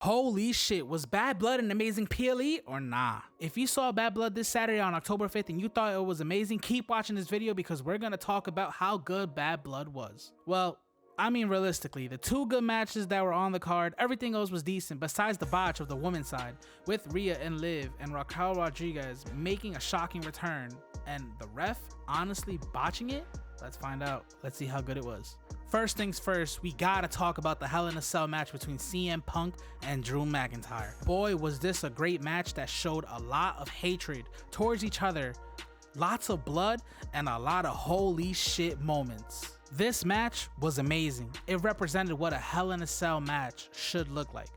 Holy shit, was Bad Blood an amazing PLE or nah? If you saw Bad Blood this Saturday on October 5th and you thought it was amazing, keep watching this video because we're gonna talk about how good Bad Blood was. Well, I mean realistically, the two good matches that were on the card, everything else was decent besides the botch of the women's side, with Rhea and Liv and Raquel Rodriguez making a shocking return, and the ref honestly botching it? Let's find out. Let's see how good it was. First things first, we gotta talk about the Hell in a Cell match between CM Punk and Drew McIntyre. Boy, was this a great match that showed a lot of hatred towards each other, lots of blood, and a lot of holy shit moments. This match was amazing. It represented what a Hell in a Cell match should look like.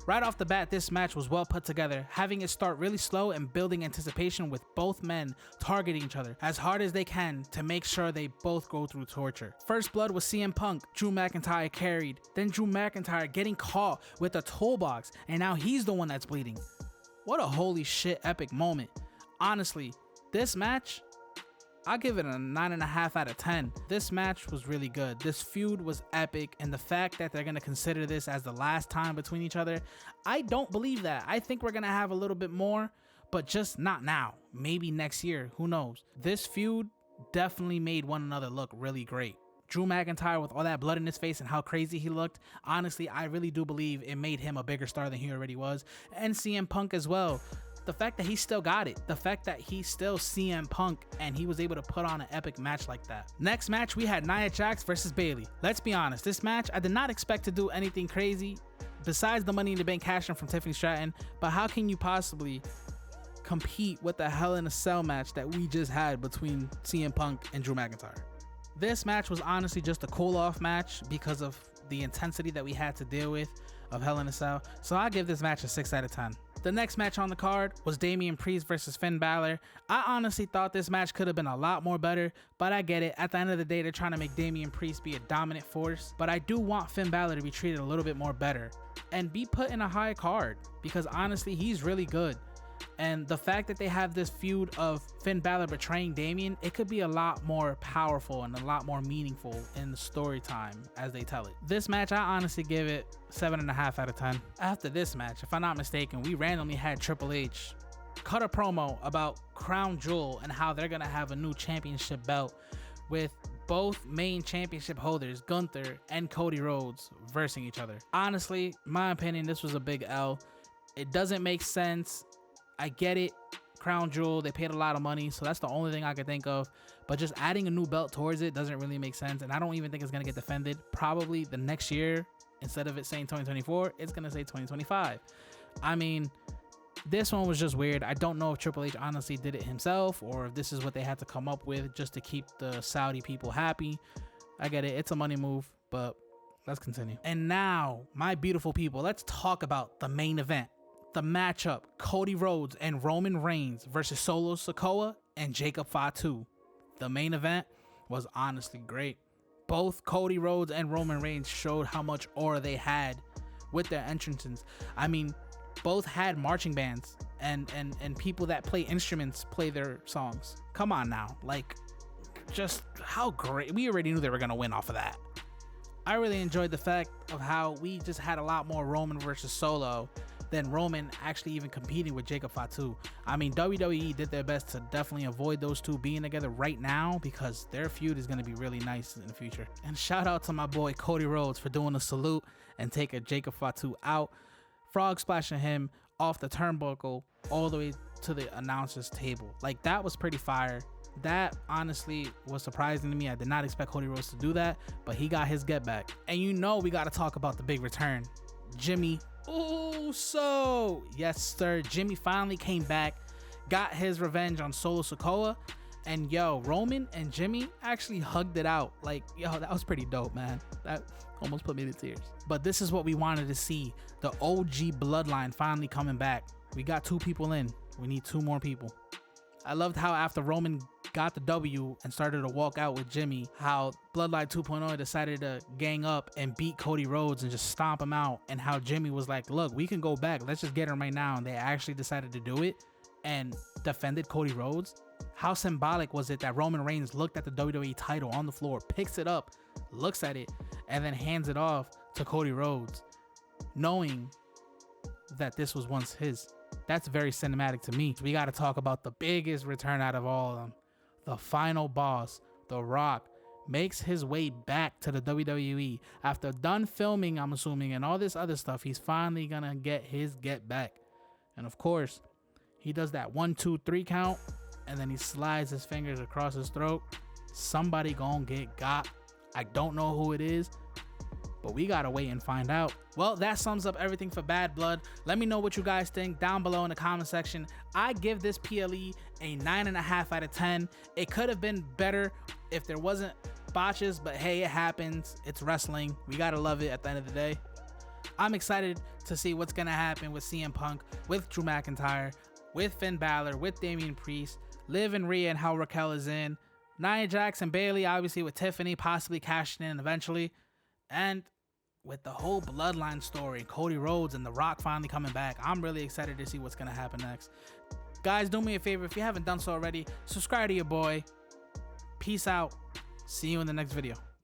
Right off the bat, this match was well put together, having it start really slow and building anticipation with both men targeting each other as hard as they can to make sure they both go through torture. First blood was CM Punk, Drew McIntyre carried, then Drew McIntyre getting caught with a toolbox, and now he's the one that's bleeding. What a holy shit epic moment. Honestly, this match, I'll give it a 9.5 out of 10. This match was really good. This feud was epic, and the fact that they're going to consider this as the last time between each other, I don't believe that. I think we're going to have a little bit more, but just not now. Maybe next year, who knows? This feud definitely made one another look really great. Drew McIntyre with all that blood in his face and how crazy he looked, honestly, I really do believe it made him a bigger star than he already was, and CM Punk as well. The fact that he still got it, the fact that he's still CM Punk and he was able to put on an epic match like that. Next match, we had Nia Jax versus Bayley. Let's be honest, this match, I did not expect to do anything crazy besides the Money in the Bank cash in from Tiffany Stratton, but how can you possibly compete with the Hell in a Cell match that we just had between CM Punk and Drew McIntyre? This match was honestly just a cool off match because of the intensity that we had to deal with of Hell in a Cell, so I give this match a 6 out of 10. The next match on the card was Damian Priest versus Finn Balor. I honestly thought this match could have been a lot more better, but I get it. At the end of the day, they're trying to make Damian Priest be a dominant force, but I do want Finn Balor to be treated a little bit more better and be put in a high card because honestly, he's really good. And the fact that they have this feud of Finn Balor betraying Damian, it could be a lot more powerful and a lot more meaningful in the story time as they tell it. This match, I honestly give it 7.5 out of 10. After this match, if I'm not mistaken, we randomly had Triple H cut a promo about Crown Jewel and how they're gonna have a new championship belt with both main championship holders, Gunther and Cody Rhodes, versing each other. Honestly, my opinion, this was a big L. It doesn't make sense. I get it, Crown Jewel, they paid a lot of money, so that's the only thing I could think of, but just adding a new belt towards it doesn't really make sense, and I don't even think it's going to get defended. Probably the next year, instead of it saying 2024, it's going to say 2025. I mean, this one was just weird. I don't know if Triple H honestly did it himself, or if this is what they had to come up with just to keep the Saudi people happy. I get it, it's a money move, but let's continue. And now, my beautiful people, let's talk about the main event. The matchup, Cody Rhodes and Roman Reigns versus Solo Sikoa and Jacob Fatu. The main event was honestly great. Both Cody Rhodes and Roman Reigns showed how much aura they had with their entrances. I mean, both had marching bands and people that play instruments play their songs. Come on now, like, just how great. We already knew they were gonna win off of that. I really enjoyed the fact of how we just had a lot more Roman versus Solo than Roman actually even competing with Jacob Fatu. I mean, WWE did their best to definitely avoid those two being together right now because their feud is going to be really nice in the future. And shout out to my boy Cody Rhodes for doing a salute and taking Jacob Fatu out, frog splashing him off the turnbuckle all the way to the announcer's table. Like, that was pretty fire. That honestly was surprising to me. I did not expect Cody Rhodes to do that, but he got his get back. And you know we got to talk about the big return. Jimmy Uso. Yes, sir. Jimmy finally came back, got his revenge on Solo Sikoa, and yo, Roman and Jimmy actually hugged it out. Like, yo, that was pretty dope, man. That almost put me to tears. But this is what we wanted to see. The OG bloodline finally coming back. We got 2 people in. We need 2 more people. I loved how after Roman got the W and started to walk out with Jimmy, how Bloodline 2.0 decided to gang up and beat Cody Rhodes and just stomp him out, and how Jimmy was like, look, we can go back, let's just get him right now, and they actually decided to do it and defended Cody Rhodes. How symbolic was it that Roman Reigns looked at the WWE title on the floor, picks it up, looks at it, and then hands it off to Cody Rhodes, knowing that this was once his. That's very cinematic to me. We got to talk about the biggest return out of all of them. The final boss, The Rock, makes his way back to the WWE. After done filming, I'm assuming, and all this other stuff, he's finally gonna get his get back. And of course, he does that 1, 2, 3 count, and then he slides his fingers across his throat. Somebody gonna get got. I don't know who it is, but we gotta wait and find out. Well, that sums up everything for Bad Blood. Let me know what you guys think down below in the comment section. I give this PLE a 9.5 out of 10. It could have been better if there wasn't botches, but hey, it happens. It's wrestling. We gotta love it at the end of the day. I'm excited to see what's gonna happen with CM Punk, with Drew McIntyre, with Finn Balor, with Damian Priest, Liv and Rhea and how Raquel is in, Nia Jax and Bayley, obviously with Tiffany possibly cashing in eventually, and with the whole bloodline story, Cody Rhodes and The Rock finally coming back. I'm really excited to see what's gonna happen next. Guys, do me a favor, if you haven't done so already, subscribe to your boy. Peace out. See you in the next video.